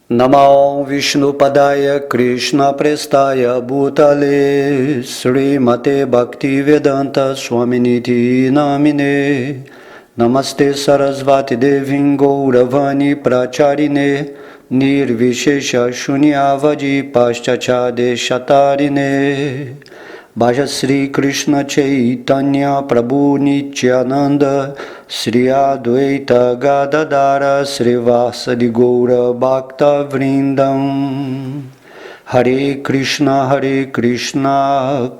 Namo Vishnupadaya Krishna Prestaya Bhutale Srimate Bhaktivedanta Swaminiti Namine Namaste Sarasvati Devim Gauravani Pracharine Nirvishesha Shunyavadi Paschachade Shatarine Bhaja Sri Krishna Chaitanya Prabhu Nityananda Sri Advaita Gadadara Srivasadi Gaura Bhakta Vrindam Hare Krishna Krishna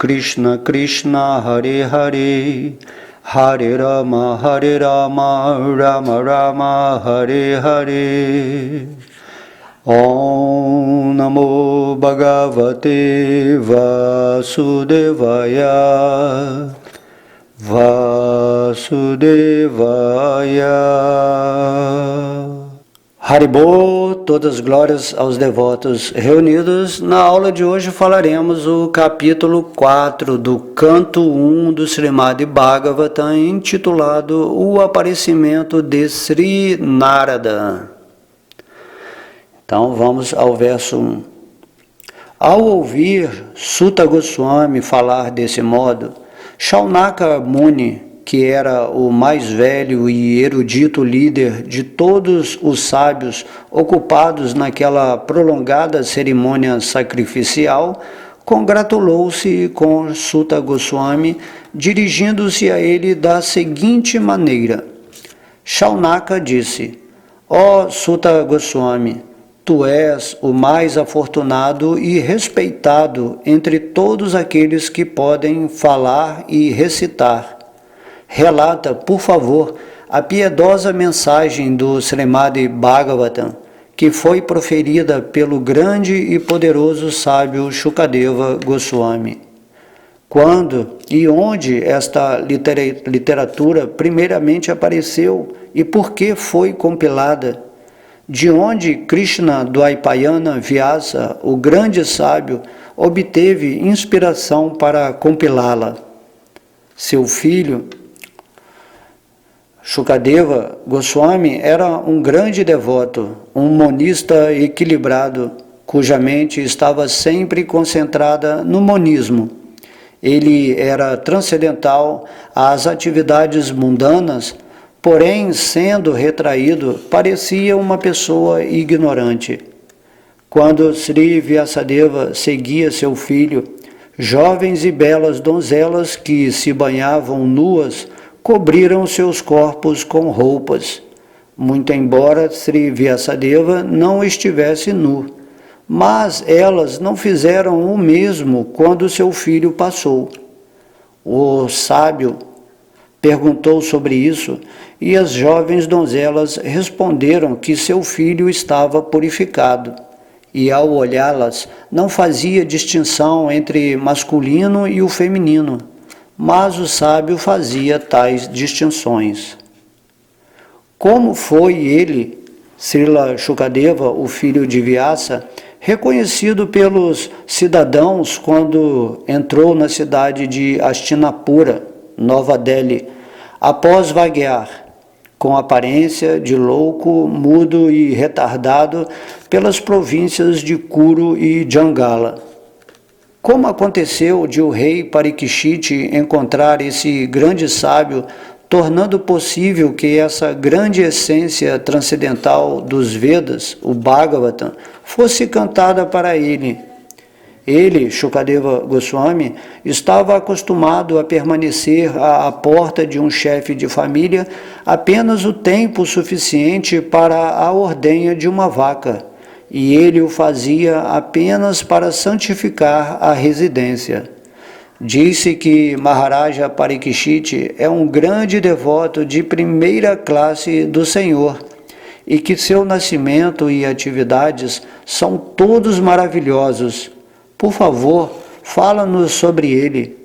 Krishna Hare Hare Hare Rama Rama Rama Hare Hare Om Namo Bhagavate Vasudevaya Haribô, todas as glórias aos devotos reunidos. Na aula de hoje falaremos o capítulo 4 do canto 1 do Srimad Bhagavatam, intitulado O Aparecimento de Sri Narada. Então vamos ao verso 1. Ao ouvir Suta Goswami falar desse modo, Shaunaka Muni, que era o mais velho e erudito líder de todos os sábios ocupados naquela prolongada cerimônia sacrificial, congratulou-se com Suta Goswami, dirigindo-se a ele da seguinte maneira. Shaunaka disse: Ó Suta Goswami, tu és o mais afortunado e respeitado entre todos aqueles que podem falar e recitar. Relata, por favor, a piedosa mensagem do Srimad Bhagavatam, que foi proferida pelo grande e poderoso sábio Shukadeva Goswami. Quando e onde esta literatura primeiramente apareceu e por que foi compilada? De onde Krishna Dvaipayana Vyasa, o grande sábio, obteve inspiração para compilá-la? Seu filho, Shukadeva Goswami, era um grande devoto, um monista equilibrado, cuja mente estava sempre concentrada no monismo. Ele era transcendental às atividades mundanas, porém, sendo retraído, parecia uma pessoa ignorante. Quando Sri Vyasadeva seguia seu filho, jovens e belas donzelas que se banhavam nuas cobriram seus corpos com roupas, muito embora Sri Vyasadeva não estivesse nu, mas elas não fizeram o mesmo quando seu filho passou. O sábio perguntou sobre isso e as jovens donzelas responderam que seu filho estava purificado e, ao olhá-las, não fazia distinção entre masculino e o feminino, mas o sábio fazia tais distinções. Como foi ele, Srila Shukadeva, o filho de Vyasa, reconhecido pelos cidadãos quando entrou na cidade de Hastinapura, Nova Delhi, após vaguear, com aparência de louco, mudo e retardado, pelas províncias de Kuru e Jangala. Como aconteceu de o rei Parikshit encontrar esse grande sábio, tornando possível que essa grande essência transcendental dos Vedas, o Bhagavatam, fosse cantada para ele? Ele, Shukadeva Goswami, estava acostumado a permanecer à porta de um chefe de família apenas o tempo suficiente para a ordenha de uma vaca, e ele o fazia apenas para santificar a residência. Disse que Maharaja Parikshit é um grande devoto de primeira classe do Senhor, e que seu nascimento e atividades são todos maravilhosos. Por favor, fala-nos sobre ele.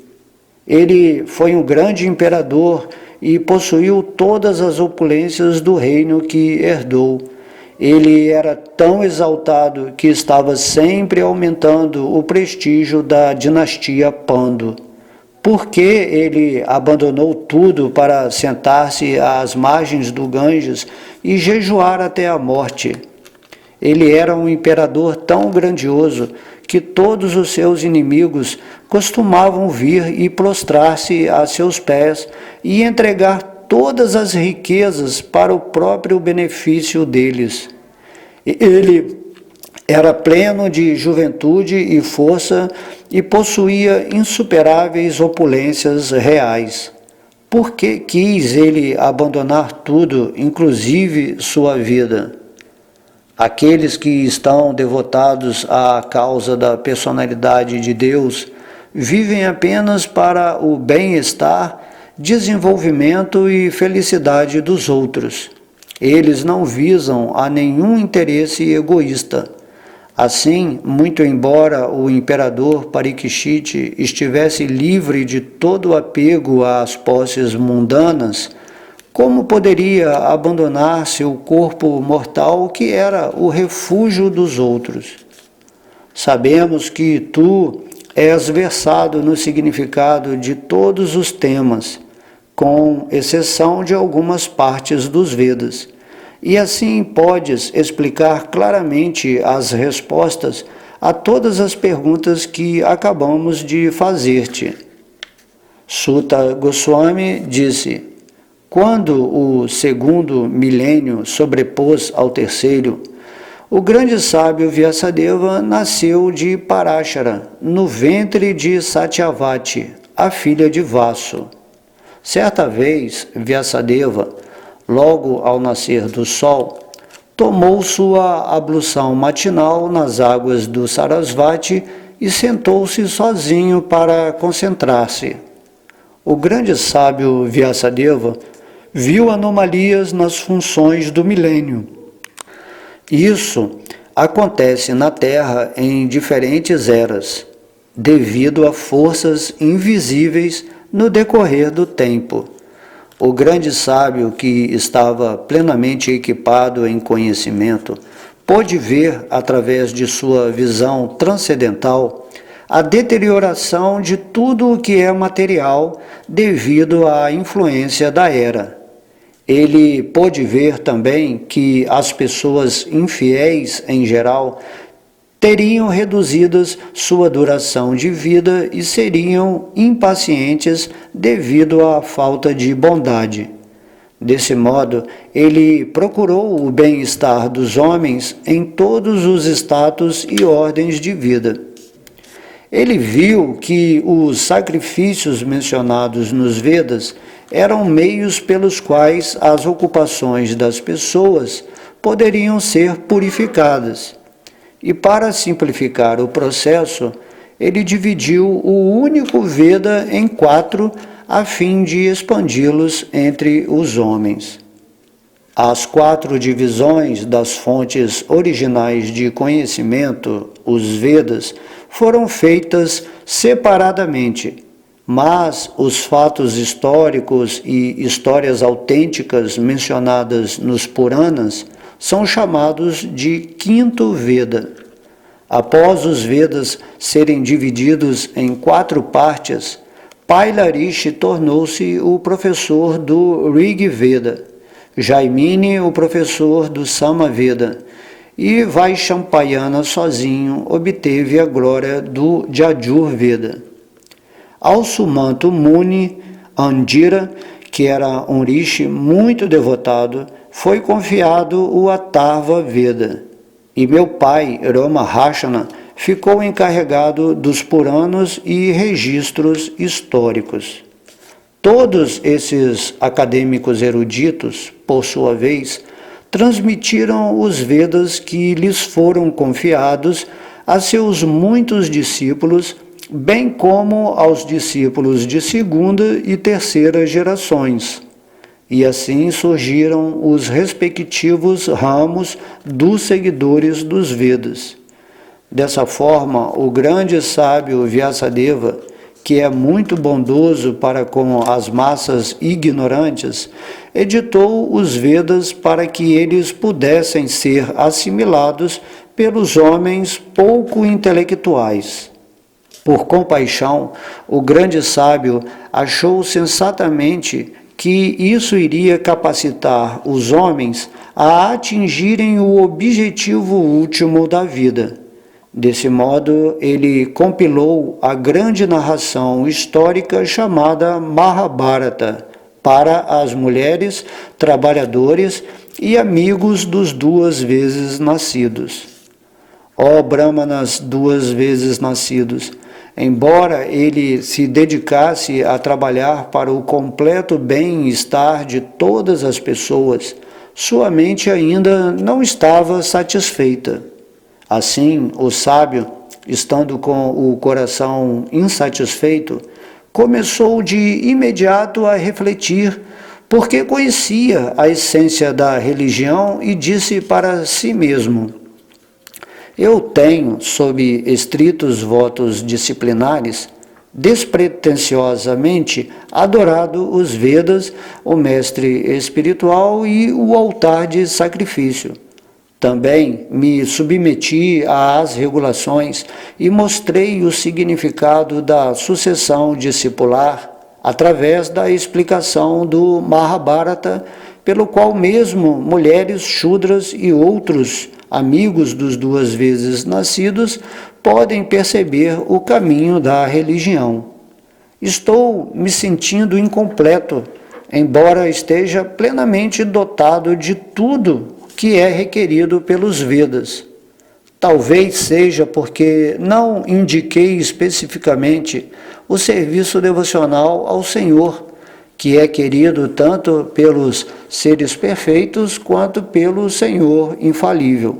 Ele foi um grande imperador e possuiu todas as opulências do reino que herdou. Ele era tão exaltado que estava sempre aumentando o prestígio da dinastia Pandu. Por que ele abandonou tudo para sentar-se às margens do Ganges e jejuar até a morte? Ele era um imperador tão grandioso que todos os seus inimigos costumavam vir e prostrar-se a seus pés e entregar todas as riquezas para o próprio benefício deles. Ele era pleno de juventude e força e possuía insuperáveis opulências reais. Por que quis ele abandonar tudo, inclusive sua vida? Aqueles que estão devotados à causa da personalidade de Deus vivem apenas para o bem-estar, desenvolvimento e felicidade dos outros. Eles não visam a nenhum interesse egoísta. Assim, muito embora o imperador Parikshit estivesse livre de todo apego às posses mundanas, como poderia abandonar seu corpo mortal, que era o refúgio dos outros? Sabemos que tu és versado no significado de todos os temas, com exceção de algumas partes dos Vedas, e assim podes explicar claramente as respostas a todas as perguntas que acabamos de fazer-te. Suta Goswami disse: quando o segundo milênio sobrepôs ao terceiro, o grande sábio Vyasadeva nasceu de Parashara, no ventre de Satyavati, a filha de Vasu. Certa vez, Vyasadeva, logo ao nascer do sol, tomou sua ablução matinal nas águas do Sarasvati e sentou-se sozinho para concentrar-se. O grande sábio Vyasadeva viu anomalias nas funções do milênio. Isso acontece na Terra em diferentes eras, devido a forças invisíveis no decorrer do tempo. O grande sábio, que estava plenamente equipado em conhecimento, pôde ver, através de sua visão transcendental, a deterioração de tudo o que é material devido à influência da era. Ele pôde ver também que as pessoas infiéis, em geral, teriam reduzidas sua duração de vida e seriam impacientes devido à falta de bondade. Desse modo, ele procurou o bem-estar dos homens em todos os status e ordens de vida. Ele viu que os sacrifícios mencionados nos Vedas eram meios pelos quais as ocupações das pessoas poderiam ser purificadas. E para simplificar o processo, ele dividiu o único Veda em 4 a fim de expandi-los entre os homens. As 4 divisões das fontes originais de conhecimento, os Vedas, foram feitas separadamente, mas os fatos históricos e histórias autênticas mencionadas nos Puranas são chamados de quinto Veda. Após os Vedas serem divididos em 4 partes, Pailarishi tornou-se o professor do Rig Veda, Jaimini o professor do Sama Veda, e Vaishampayana sozinho obteve a glória do Jajur Veda. Ao Sumanto Muni, Andira, que era um rishi muito devotado, foi confiado o Atharva Veda, e meu pai, Ramahashana, ficou encarregado dos Puranos e registros históricos. Todos esses acadêmicos eruditos, por sua vez, transmitiram os Vedas que lhes foram confiados a seus muitos discípulos, bem como aos discípulos de segunda e terceira gerações. E assim surgiram os respectivos ramos dos seguidores dos Vedas. Dessa forma, o grande sábio Vyasadeva, que é muito bondoso para com as massas ignorantes, editou os Vedas para que eles pudessem ser assimilados pelos homens pouco intelectuais. Por compaixão, o grande sábio achou sensatamente que isso iria capacitar os homens a atingirem o objetivo último da vida. Desse modo, ele compilou a grande narração histórica chamada Mahabharata para as mulheres, trabalhadores e amigos dos duas vezes nascidos. Ó Brahmanas duas vezes nascidos, embora ele se dedicasse a trabalhar para o completo bem-estar de todas as pessoas, sua mente ainda não estava satisfeita. Assim, o sábio, estando com o coração insatisfeito, começou de imediato a refletir, porque conhecia a essência da religião e disse para si mesmo: eu tenho, sob estritos votos disciplinares, despretensiosamente adorado os Vedas, o mestre espiritual e o altar de sacrifício. Também me submeti às regulações e mostrei o significado da sucessão discipular através da explicação do Mahabharata, pelo qual mesmo mulheres Shudras e outros amigos dos duas vezes nascidos podem perceber o caminho da religião. Estou me sentindo incompleto, embora esteja plenamente dotado de tudo que é requerido pelos Vedas. Talvez seja porque não indiquei especificamente o serviço devocional ao Senhor, que é querido tanto pelos seres perfeitos quanto pelo Senhor infalível.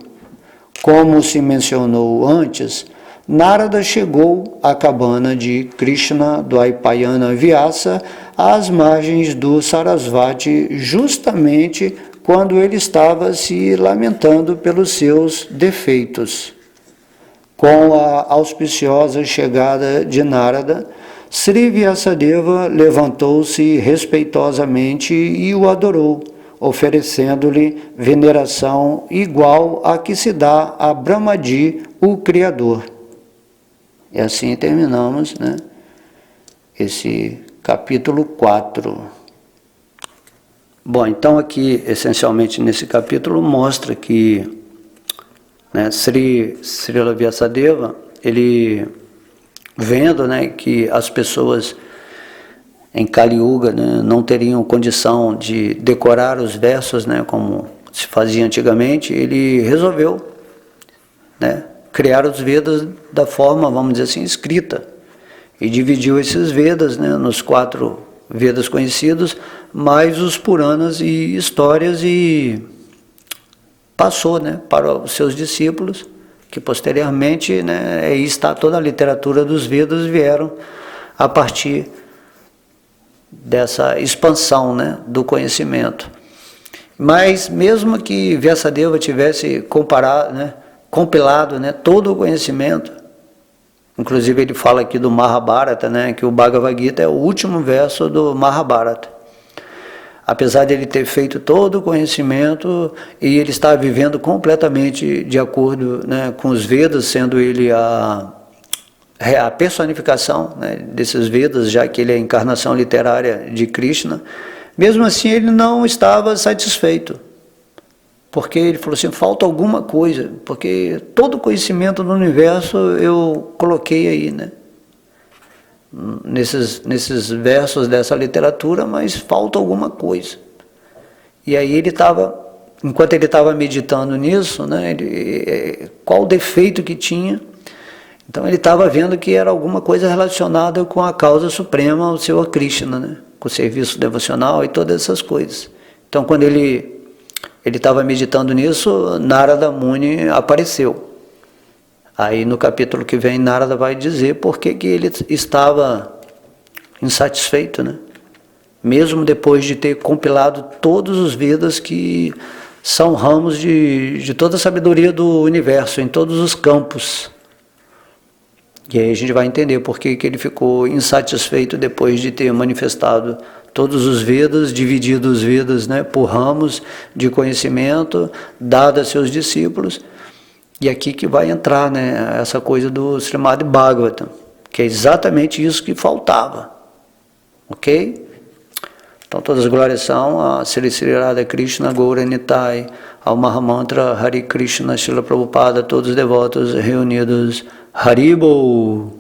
Como se mencionou antes, Narada chegou à cabana de Krishna Dvaipayana Vyasa às margens do Sarasvati justamente quando ele estava se lamentando pelos seus defeitos. Com a auspiciosa chegada de Narada, Sri Vyasadeva levantou-se respeitosamente e o adorou, oferecendo-lhe veneração igual à que se dá a Brahmadi, o Criador. E assim terminamos, esse capítulo 4. Bom, então aqui, essencialmente nesse capítulo, mostra que Srila Vyasadeva, ele vendo que as pessoas em Kali Yuga não teriam condição de decorar os versos como se fazia antigamente, ele resolveu criar os Vedas da forma, vamos dizer assim, escrita. E dividiu esses Vedas nos 4 Vedas conhecidos, mais os Puranas e histórias, e passou para os seus discípulos, que posteriormente, aí está toda a literatura dos Vedas, vieram a partir dessa expansão do conhecimento. Mas mesmo que Vyasadeva tivesse compilado todo o conhecimento, inclusive ele fala aqui do Mahabharata, que o Bhagavad Gita é o último verso do Mahabharata. Apesar de ele ter feito todo o conhecimento e ele estar vivendo completamente de acordo com os Vedas, sendo ele a personificação desses Vedas, já que ele é a encarnação literária de Krishna, mesmo assim ele não estava satisfeito. Porque ele falou assim, falta alguma coisa, porque todo o conhecimento do universo eu coloquei aí, nesses versos dessa literatura, mas falta alguma coisa. E aí ele estava, enquanto ele estava meditando nisso, qual o defeito que tinha, então ele estava vendo que era alguma coisa relacionada com a causa suprema, o Senhor Krishna, com o serviço devocional e todas essas coisas. Então quando ele estava meditando nisso, Narada Muni apareceu. Aí no capítulo que vem, Narada vai dizer por que ele estava insatisfeito, mesmo depois de ter compilado todos os Vedas, que são ramos de toda a sabedoria do universo, em todos os campos. E aí a gente vai entender por que ele ficou insatisfeito depois de ter manifestado todos os Vedas, dividido os Vedas por ramos de conhecimento, dado a seus discípulos. E aqui que vai entrar essa coisa do Srimad Bhagavatam, que é exatamente isso que faltava. Ok? Então todas as glórias são a Sri Sri Radha Krishna Gaura Nitai, ao Mahamantra Hare Krishna Srila Prabhupada, todos os devotos reunidos. Haribol!